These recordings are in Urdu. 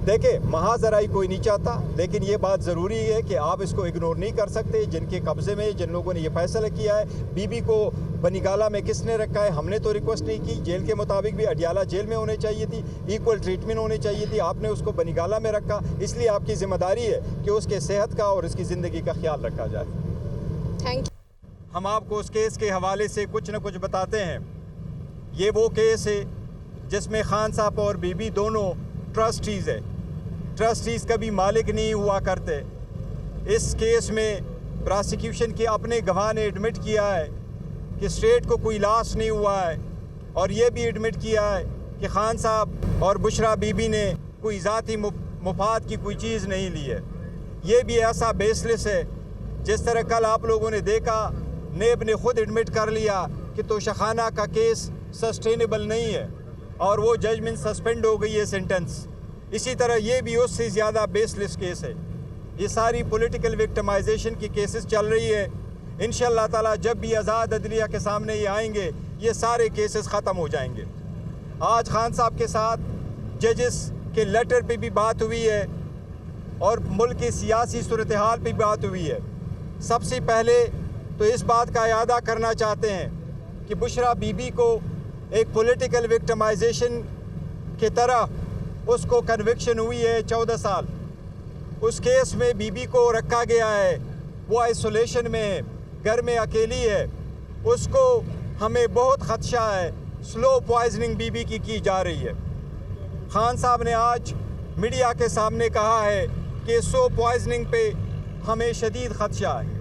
دیکھیں مہاذرائی کوئی نہیں چاہتا، لیکن یہ بات ضروری ہے کہ آپ اس کو اگنور نہیں کر سکتے. جن کے قبضے میں جن لوگوں نے یہ فیصلہ کیا ہے، بی بی کو بنیگالہ میں کس نے رکھا ہے؟ ہم نے تو ریکویسٹ نہیں کی. جیل کے مطابق بھی اڈیالہ جیل میں ہونے چاہیے تھی، ایکول ٹریٹمنٹ ہونی چاہیے تھی. آپ نے اس کو بنیگالہ میں رکھا، اس لیے آپ کی ذمہ داری ہے کہ اس کے صحت کا اور اس کی زندگی کا خیال رکھا جائے. Thank you. ہم آپ کو اس کیس کے حوالے سے کچھ نہ کچھ بتاتے ہیں. یہ وہ کیس ہے جس میں خان صاحب اور بی بی دونوں ٹرسٹیز ہیں. ٹرسٹیز کبھی مالک نہیں ہوا کرتے. اس کیس میں پراسیکیوشن کے اپنے گواہ نے ایڈمٹ کیا ہے کہ اسٹیٹ کو کوئی لاس نہیں ہوا ہے، اور یہ بھی ایڈمٹ کیا ہے کہ خان صاحب اور بشرا بی بی نے کوئی ذاتی مفاد کی کوئی چیز نہیں لی ہے. یہ بھی ایسا بیس لیس ہے. جس طرح کل آپ لوگوں نے دیکھا، نیب نے خود ایڈمٹ کر لیا کہ توشخانہ کا کیس سسٹینیبل نہیں ہے اور وہ ججمنٹ سسپینڈ ہو گئی ہے، سینٹنس. اسی طرح یہ بھی اس سے زیادہ بیس لیس کیس ہے. یہ ساری پولیٹیکل وکٹمائزیشن کی کیسز چل رہی ہے. انشاءاللہ تعالی جب بھی آزاد عدلیہ کے سامنے یہ آئیں گے، یہ سارے کیسز ختم ہو جائیں گے. آج خان صاحب کے ساتھ ججز کے لیٹر پہ بھی بات ہوئی ہے اور ملک کی سیاسی صورتحال پہ بھی بات ہوئی ہے. سب سے پہلے تو اس بات کا اعادہ کرنا چاہتے ہیں کہ بشرا بی بی کو ایک پولیٹیکل وکٹمائزیشن کی طرح اس کو کنوکشن ہوئی ہے 14 سال. اس کیس میں بی بی کو رکھا گیا ہے، وہ آئسولیشن میں ہے، گھر میں اکیلی ہے. اس کو ہمیں بہت خدشہ ہے، سلو پوائزننگ بی بی کی جا رہی ہے. خان صاحب نے آج میڈیا کے سامنے کہا ہے کہ سلو پوائزننگ پہ ہمیں شدید خدشہ ہے.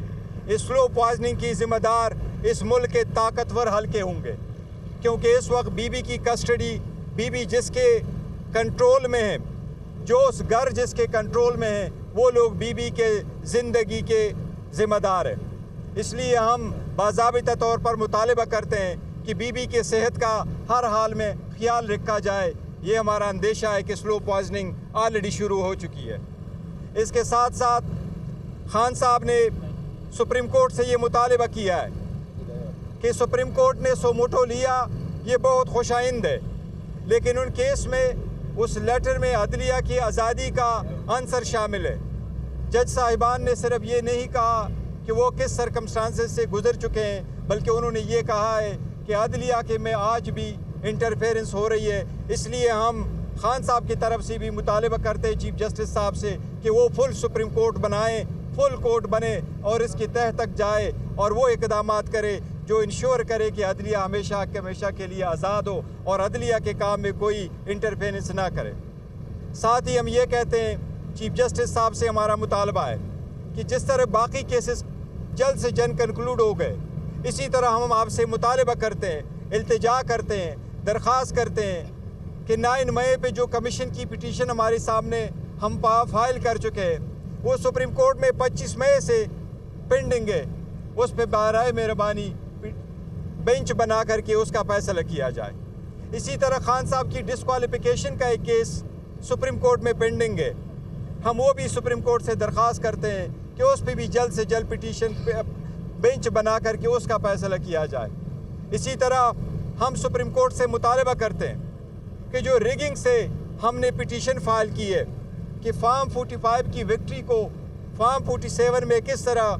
اس سلو پوائزننگ کی ذمہ دار اس ملک کے طاقتور حلقے ہوں گے، کیونکہ اس وقت بی بی کی کسٹڈی، بی بی جس کے کنٹرول میں ہے، جو اس گھر جس کے کنٹرول میں ہے، وہ لوگ بی بی کے زندگی کے ذمہ دار ہیں. اس لیے ہم باضابطہ طور پر مطالبہ کرتے ہیں کہ بی بی کے صحت کا ہر حال میں خیال رکھا جائے. یہ ہمارا اندیشہ ہے کہ سلو پوائزننگ آلریڈی شروع ہو چکی ہے. اس کے ساتھ ساتھ خان صاحب نے سپریم کورٹ سے یہ مطالبہ کیا ہے کہ سپریم کورٹ نے سو موٹو لیا، یہ بہت خوش آئند ہے، لیکن ان کیس میں اس لیٹر میں عدلیہ کی آزادی کا عنصر شامل ہے. جج صاحبان نے صرف یہ نہیں کہا کہ وہ کس سرکمسٹانسز سے گزر چکے ہیں، بلکہ انہوں نے یہ کہا ہے کہ عدلیہ کے میں آج بھی انٹرفیرنس ہو رہی ہے. اس لیے ہم خان صاحب کی طرف سے بھی مطالبہ کرتے ہیں چیف جسٹس صاحب سے کہ وہ فل سپریم کورٹ بنائیں، فل کورٹ بنے اور اس کی تہ تک جائے اور وہ اقدامات کرے جو انشور کرے کہ عدلیہ ہمیشہ کے لیے آزاد ہو اور عدلیہ کے کام میں کوئی انٹرفیرنس نہ کرے. ساتھ ہی ہم یہ کہتے ہیں، چیف جسٹس صاحب سے ہمارا مطالبہ ہے کہ جس طرح باقی کیسز جلد سے جلد کنکلوڈ ہو گئے، اسی طرح ہم آپ سے مطالبہ کرتے ہیں، التجا کرتے ہیں، درخواست کرتے ہیں کہ 9 مئی پہ جو کمیشن کی پٹیشن ہمارے سامنے ہم فائل کر چکے ہیں، وہ سپریم کورٹ میں 25 مئی سے پینڈنگ ہے. اس پہ برائے مہربانی بینچ بنا کر کے اس کا فیصلہ کیا جائے. اسی طرح خان صاحب کی ڈسکوالیفیکیشن کا ایک کیس سپریم کورٹ میں پینڈنگ ہے. ہم وہ بھی سپریم کورٹ سے درخواست کرتے ہیں کہ اس پہ بھی جلد سے جلد پٹیشن بینچ بنا کر کے اس کا فیصلہ کیا جائے. اسی طرح ہم سپریم کورٹ سے مطالبہ کرتے ہیں کہ جو ریگنگ سے ہم نے پٹیشن فائل کی ہے کہ فارم 45 کی وکٹری کو فارم 47 میں کس طرح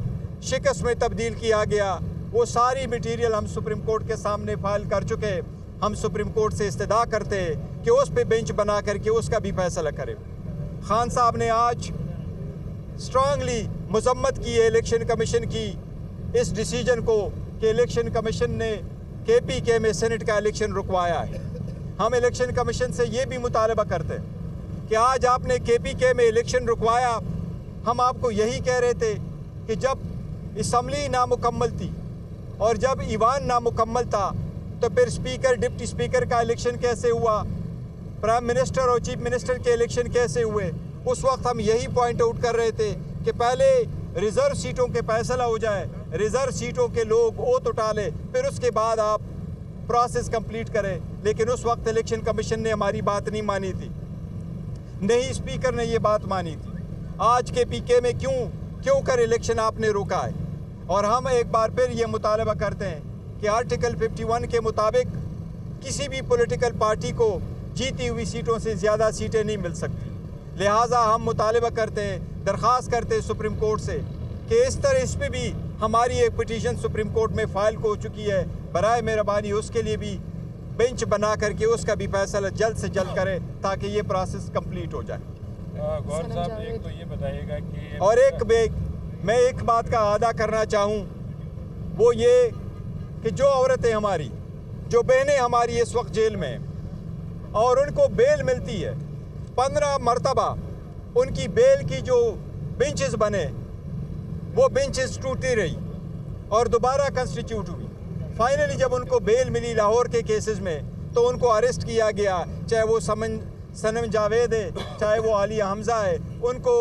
شکست میں تبدیل کیا گیا، وہ ساری میٹیریل ہم سپریم کورٹ کے سامنے فائل کر چکے. ہم سپریم کورٹ سے استدعا کرتے ہیں کہ اس پہ بینچ بنا کر کے اس کا بھی فیصلہ کرے. خان صاحب نے آج اسٹرانگلی مذمت کی ہے الیکشن کمیشن کی اس ڈیسیجن کو کہ الیکشن کمیشن نے KPK میں سینٹ کا الیکشن رکوایا ہے. ہم الیکشن کمیشن سے یہ بھی مطالبہ کرتے ہیں کہ آج آپ نے KPK میں الیکشن رکوایا. ہم آپ کو یہی کہہ رہے تھے کہ جب اسمبلی نامکمل تھی اور جب ایوان نامکمل تھا تو پھر اسپیکر ڈپٹی اسپیکر کا الیکشن کیسے ہوا، پرائم منسٹر اور چیف منسٹر کے الیکشن کیسے ہوئے. اس وقت ہم یہی پوائنٹ آؤٹ کر رہے تھے کہ پہلے ریزرو سیٹوں کے فیصلہ ہو جائے، ریزرو سیٹوں کے لوگ اوت اٹھا لے، پھر اس کے بعد آپ پروسیس کمپلیٹ کریں. لیکن اس وقت الیکشن کمیشن نے ہماری بات نہیں مانی تھی، نہیں اسپیکر نے یہ بات مانی تھی. آج KPK میں کیوں کر الیکشن آپ نے روکا ہے؟ اور ہم ایک بار پھر یہ مطالبہ کرتے ہیں کہ آرٹیکل 51 کے مطابق کسی بھی پولیٹیکل پارٹی کو جیتی ہوئی سیٹوں سے زیادہ سیٹیں نہیں مل سکتی. لہٰذا ہم مطالبہ کرتے ہیں, درخواست کرتے ہیں سپریم کورٹ سے کہ اس طرح اس پہ بھی ہماری ایک پٹیشن سپریم کورٹ میں فائل ہو چکی ہے, برائے مہربانی اس کے لیے بھی بینچ بنا کر کے اس کا بھی فیصلہ جلد سے جلد کرے تاکہ یہ پروسیس کمپلیٹ ہو جائے. گور صاحب ایک تو یہ بتائیے گا کہ اور میں ایک بات کا اعادہ کرنا چاہوں, وہ یہ کہ جو عورتیں ہماری, جو بہنیں ہماری اس وقت جیل میں ہیں اور ان کو بیل ملتی ہے, 15 مرتبہ ان کی بیل کی جو بینچز بنے وہ بینچز ٹوٹتی رہی اور دوبارہ کنسٹیٹیوٹ ہوئی. فائنلی جب ان کو بیل ملی لاہور کے کیسز میں تو ان کو اریسٹ کیا گیا, چاہے وہ سنم جاوید ہے, چاہے وہ عالیہ حمزہ ہے, ان کو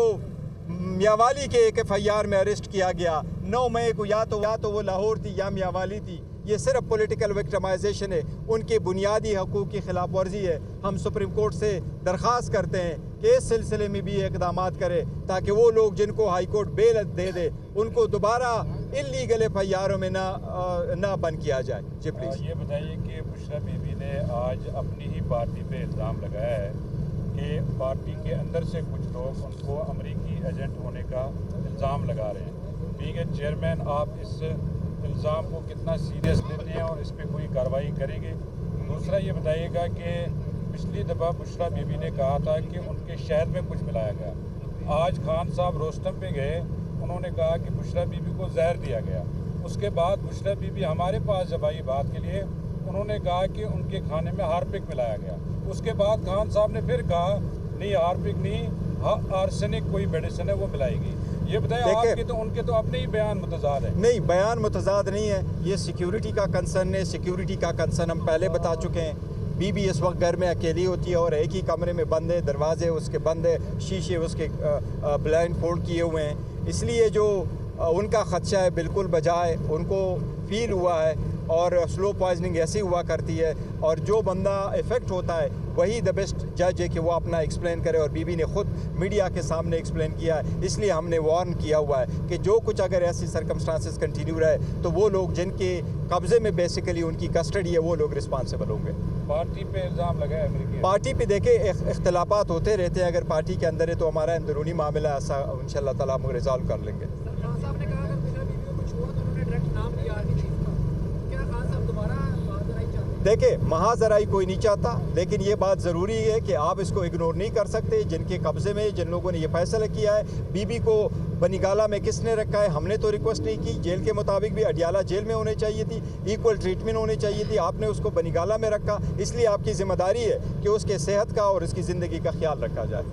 میاوالی کے ایک FIR میں اریسٹ کیا گیا 9 مئی کو. یا تو وہ لاہور تھی یا میاوالی تھی. یہ صرف پولیٹیکل وکٹمائزیشن ہے, ان کے بنیادی حقوق کی خلاف ورزی ہے. ہم سپریم کورٹ سے درخواست کرتے ہیں کہ اس سلسلے میں بھی اقدامات کرے تاکہ وہ لوگ جن کو ہائی کورٹ بیل دے دے ان کو دوبارہ انلیگل FIR میں نہ بند کیا جائے. جی پلیز. یہ بتائیے کہ بشرا بی بی نے آج اپنی ہی پارٹی پہ الزام لگایا ہے کہ پارٹی کے اندر سے کچھ لوگ ان کو امریکی ایجنٹ ہونے کا الزام لگا رہے ہیں. بینگ اے چیئرمین, آپ اس الزام کو کتنا سیریس لیتے ہیں اور اس پہ کوئی کارروائی کریں گے؟ دوسرا یہ بتائیے گا کہ پچھلی دفعہ بشرا بی بی نے کہا تھا کہ ان کے شہر میں کچھ ملایا گیا. آج خان صاحب روستم پہ گئے, انہوں نے کہا کہ بشرا بی بی کو زہر دیا گیا. اس کے بعد بشرا بی بی ہمارے پاس جب آئی بات کے لیے, انہوں نے کہا کہ ان کے کھانے میں ہارپک ملایا گیا. اس کے بعد خان صاحب نے پھر کہا نہیں ہارپک نہیں, آرسینک کوئی میڈیسن ہے وہ ملائی گئی. یہ بتائیں آپ کے تو ان کے تو اپنے ہی بیان متضاد ہیں. نہیں, بیان متضاد نہیں ہے, یہ سیکیورٹی کا کنسرن ہے. سیکیورٹی کا کنسرن ہم پہلے بتا چکے ہیں. بی بی اس وقت گھر میں اکیلی ہوتی ہے اور ایک ہی کمرے میں بند ہے, دروازے اس کے بند ہے, شیشے اس کے بلائنڈ فولڈ کیے ہوئے ہیں. اس لیے جو ان کا خدشہ ہے بالکل بجائے ان کو فیل ہوا ہے اور سلو پوائزننگ ایسی ہوا کرتی ہے. اور جو بندہ افیکٹ ہوتا ہے وہی دا بیسٹ جج ہے کہ وہ اپنا ایکسپلین کرے, اور بی بی نے خود میڈیا کے سامنے ایکسپلین کیا ہے. اس لیے ہم نے وارن کیا ہوا ہے کہ جو کچھ اگر ایسی سرکمسٹانسز کنٹینیو رہے تو وہ لوگ جن کے قبضے میں بیسیکلی ان کی کسٹڈی ہے وہ لوگ رسپانسیبل ہوں گے. پارٹی پہ الزام لگا ہے امریکی پارٹی پہ دیکھیں اختلافات ہوتے رہتے ہیں. اگر پارٹی کے اندر ہے تو ہمارا اندرونی معاملہ ایسا انشاءاللہ تعالیٰ ہم ریزالو کر لیں گے. دیکھیں محاذ رائی کوئی نہیں چاہتا, لیکن یہ بات ضروری ہے کہ آپ اس کو اگنور نہیں کر سکتے. جن کے قبضے میں جن لوگوں نے یہ فیصلہ کیا ہے, بی بی کو بنیگالہ میں کس نے رکھا ہے, ہم نے تو ریکویسٹ نہیں کی. جیل کے مطابق بھی اڈیالہ جیل میں ہونے چاہیے تھی, ایکول ٹریٹمنٹ ہونی چاہیے تھی. آپ نے اس کو بنیگالہ میں رکھا, اس لیے آپ کی ذمہ داری ہے کہ اس کے صحت کا اور اس کی زندگی کا خیال رکھا جائے.